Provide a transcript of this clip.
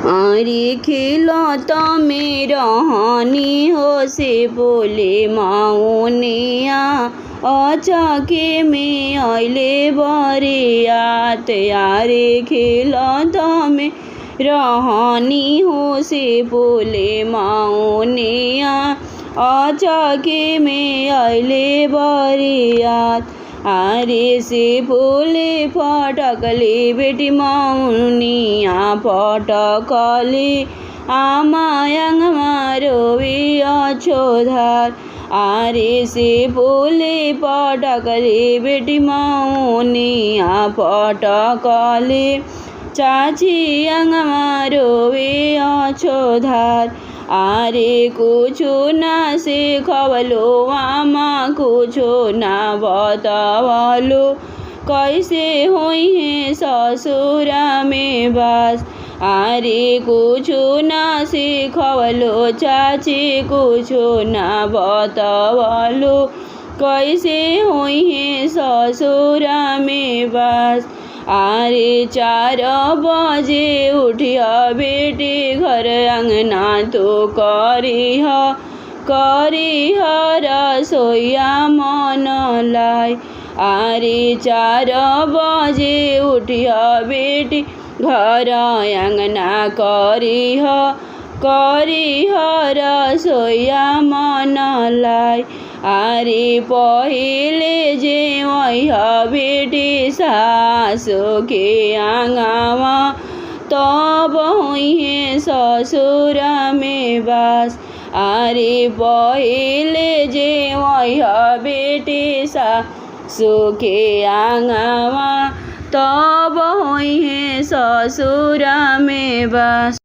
अरे खिलत में रहनी हो से बोले मौनिया, अचके में अइले बरियात। यारे खिलत में रहनी हो से बोले मौनिया, अचके में अइले बरियात। आरे से फूले फटकले बेटी मौनिया फटकले, आमायांग रोवे अछोधार। आरे से फूले फटकले बेटी मौनिया फटकले, चाची आंगमा रोवे अछोधार। आरे कुछु ना सिखवलो आमा कुछु ना बतावलो, कैसे होई है ससुरा में बास। आरे कुछु ना सिखवलो चाची कुछु ना बतावलो, कैसे होई है ससुरा में बास। आरे 4 बजे उठिया बेटी घर अंगना तो करिह रसोइया मन लाई। आरे 4 बजे उठिया बेटी घर अंगना करिह रसोइया मन लाई। आरे पहिले जेवैह बेटी सासु के आंगवा, तब होइहे ससुरा में बास। आरे पहिले जेवैह बेटी सासु के आंगवा, तब होइहे ससुरा में बास।